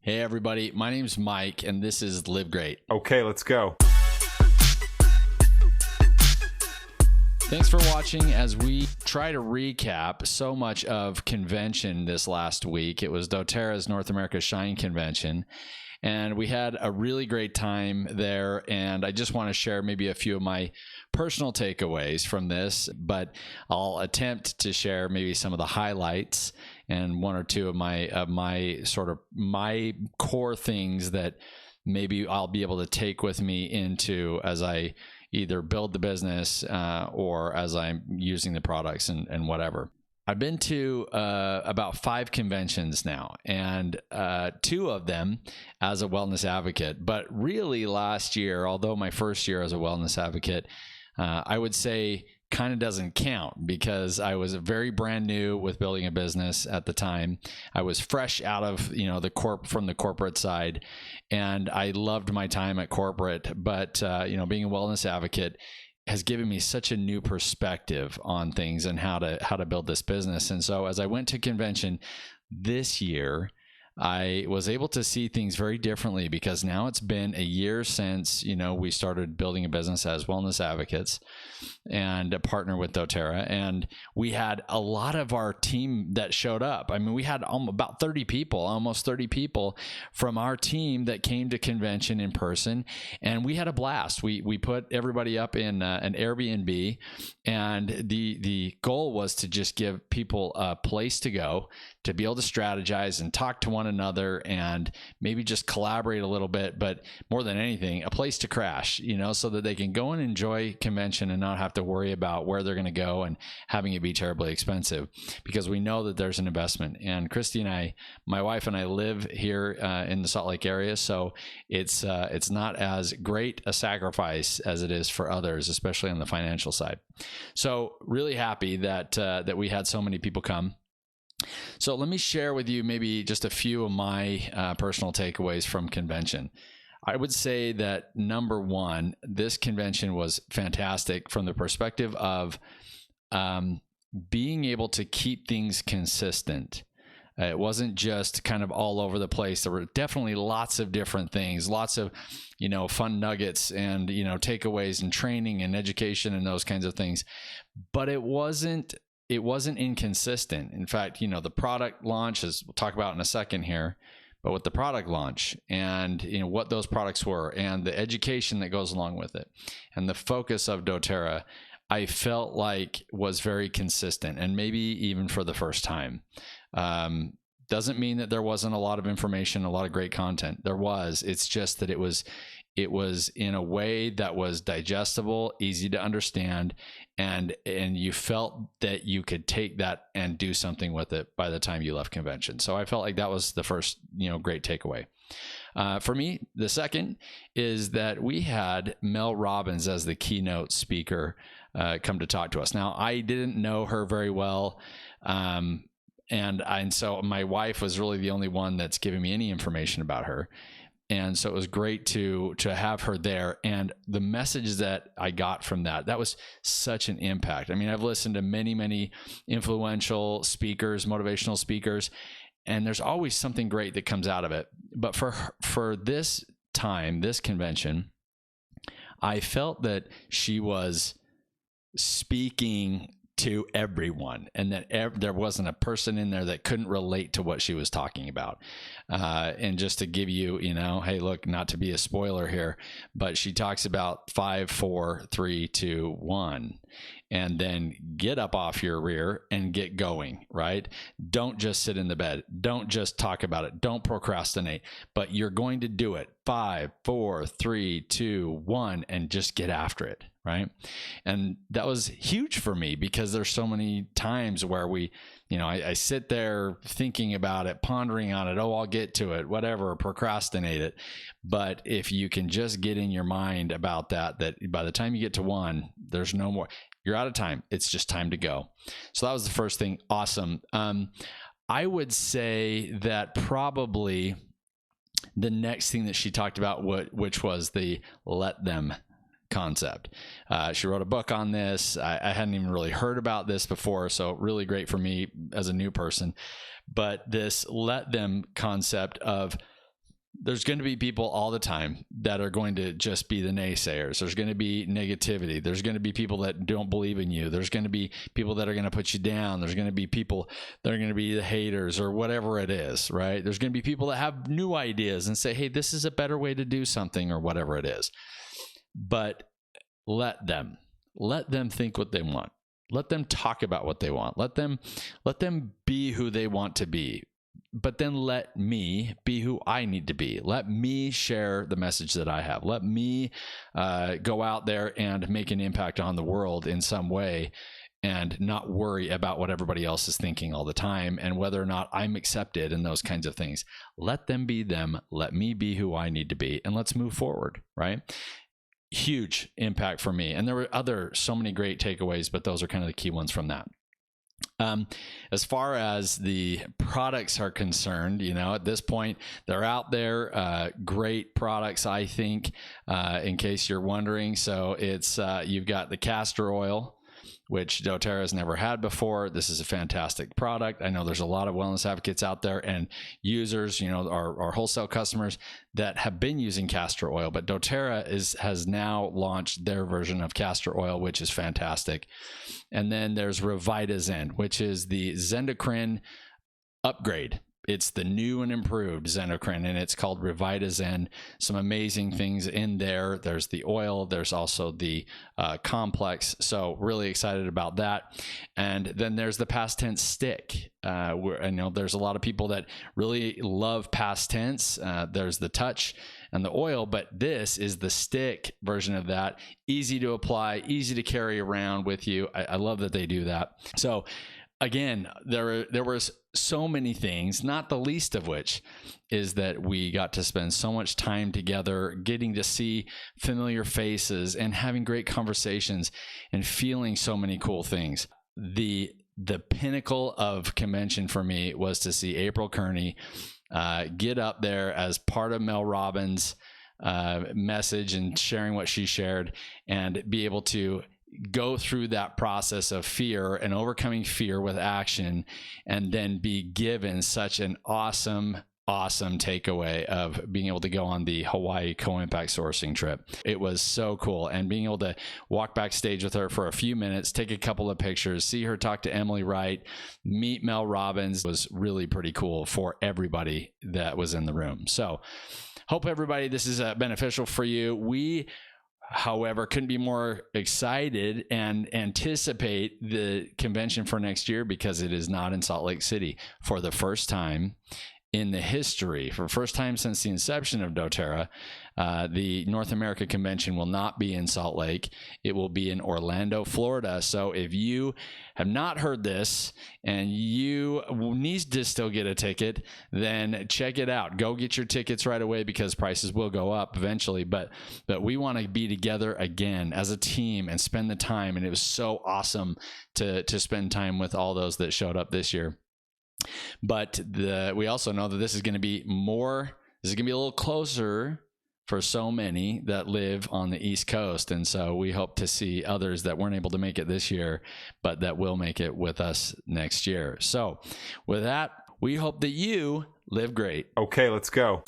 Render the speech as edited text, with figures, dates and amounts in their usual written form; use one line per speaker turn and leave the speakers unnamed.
Hey everybody, my name's Mike and this is Live Great.
Okay, let's go.
Thanks for watching as we try to recap so much of convention this last week. It was dōTERRA's North America Shine Convention, and we had a really great time there, and I just want to share maybe a few of my personal takeaways from this, but I'll attempt to share maybe some of the highlights and one or two of my core things that maybe I'll be able to take with me into as I either build the business or as I'm using the products and whatever. I've been to about 5 conventions now, and 2 of them as a wellness advocate. But really last year, although my first year as a wellness advocate, I would say kind of doesn't count because I was very brand new with building a business at the time. I was fresh out of from the corporate side, and I loved my time at corporate. But being a wellness advocate has given me such a new perspective on things and how to build this business. And so as I went to convention this year, I was able to see things very differently because now it's been a year since, we started building a business as wellness advocates and a partner with dōTERRA. And we had a lot of our team that showed up. I mean, we had about 30 people, almost 30 people from our team that came to convention in person. And we had a blast. We put everybody up in an Airbnb, and the goal was to just give people a place to go, to be able to strategize and talk to one another and maybe just collaborate a little bit, but more than anything, a place to crash, so that they can go and enjoy convention and not have to worry about where they're going to go and having it be terribly expensive, because we know that there's an investment. And Christy and I, my wife and I, live here in the Salt Lake area, so it's not as great a sacrifice as it is for others, especially on the financial side. So really happy that we had so many people come. So let me share with you maybe just a few of my personal takeaways from convention. I would say that number one, this convention was fantastic from the perspective of being able to keep things consistent. It wasn't just kind of all over the place. There were definitely lots of different things, lots of, fun nuggets and, takeaways and training and education and those kinds of things. But it wasn't inconsistent. In fact, the product launch, as we'll talk about in a second here, but with the product launch and what those products were and the education that goes along with it and the focus of dōTERRA, I felt like was very consistent, and maybe even for the first time. Doesn't mean that there wasn't a lot of information, a lot of great content. There was. It's just that it was in a way that was digestible, easy to understand, and you felt that you could take that and do something with it by the time you left convention. So I felt like that was the first, great takeaway. For me, the second is that we had Mel Robbins as the keynote speaker come to talk to us. Now, I didn't know her very well. And so my wife was really the only one that's giving me any information about her. And so it was great to have her there. And the message that I got from that was such an impact. I mean, I've listened to many, many influential speakers, motivational speakers, and there's always something great that comes out of it. But for this time, this convention, I felt that she was speaking to everyone, and that there wasn't a person in there that couldn't relate to what she was talking about. And just to give you, hey, look, not to be a spoiler here, but she talks about 5, 4, 3, 2, 1, and then get up off your rear and get going, right? Don't just sit in the bed. Don't just talk about it. Don't procrastinate, but you're going to do it. 5, 4, 3, 2, 1, and just get after it. Right. And that was huge for me because there's so many times where I sit there thinking about it, pondering on it. Oh, I'll get to it, whatever, procrastinate it. But if you can just get in your mind about that by the time you get to 1, there's no more, you're out of time. It's just time to go. So that was the first thing. Awesome. I would say that probably the next thing that she talked about, which was the let them concept. She wrote a book on this. I hadn't even really heard about this before, so really great for me as a new person. But this let them concept of there's going to be people all the time that are going to just be the naysayers. There's going to be negativity. There's going to be people that don't believe in you. There's going to be people that are going to put you down. There's going to be people that are going to be the haters or whatever it is, right? There's going to be people that have new ideas and say, hey, this is a better way to do something or whatever it is. But let them think what they want. Let them talk about what they want. Let them be who they want to be. But then let me be who I need to be. Let me share the message that I have. Let me go out there and make an impact on the world in some way and not worry about what everybody else is thinking all the time and whether or not I'm accepted and those kinds of things. Let them be them. Let me be who I need to be. And let's move forward, right? Huge impact for me. And there were so many great takeaways, but those are kind of the key ones from that. As far as the products are concerned, at this point, they're out there. Great products, I think, in case you're wondering. So it's you've got the castor oil, which doTERRA has never had before. This is a fantastic product. I know there's a lot of wellness advocates out there and users, our wholesale customers that have been using castor oil, but doTERRA has now launched their version of castor oil, which is fantastic. And then there's RevitaZen, which is the Zendocrine upgrade. It's the new and improved Zendocrine, and it's called RevitaZen. Some amazing things in there. There's the oil. There's also the complex. So really excited about that. And then there's the past tense stick. I know there's a lot of people that really love past tense. There's the touch and the oil, but this is the stick version of that. Easy to apply, easy to carry around with you. I love that they do that. So again, there was so many things, not the least of which is that we got to spend so much time together, getting to see familiar faces and having great conversations and feeling so many cool things. The pinnacle of convention for me was to see April Kearney get up there as part of Mel Robbins' message and sharing what she shared and be able to go through that process of fear and overcoming fear with action, and then be given such an awesome takeaway of being able to go on the Hawaii co-impact sourcing trip. It was so cool. And being able to walk backstage with her for a few minutes, take a couple of pictures, see her talk to Emily Wright, meet Mel Robbins was really pretty cool for everybody that was in the room. So hope everybody, this is beneficial for you. We, however, couldn't be more excited and anticipate the convention for next year because it is not in Salt Lake City for the first time in the history, for the first time since the inception of doTERRA. The North America convention will not be in Salt Lake. It will be in Orlando, Florida. So if you have not heard this and you need to still get a ticket, then check it out. Go get your tickets right away because prices will go up eventually. But we want to be together again as a team and spend the time. And it was so awesome to spend time with all those that showed up this year. But we also know that this is going to be a little closer for so many that live on the East Coast. And so we hope to see others that weren't able to make it this year, but that will make it with us next year. So with that, we hope that you live great.
Okay, let's go.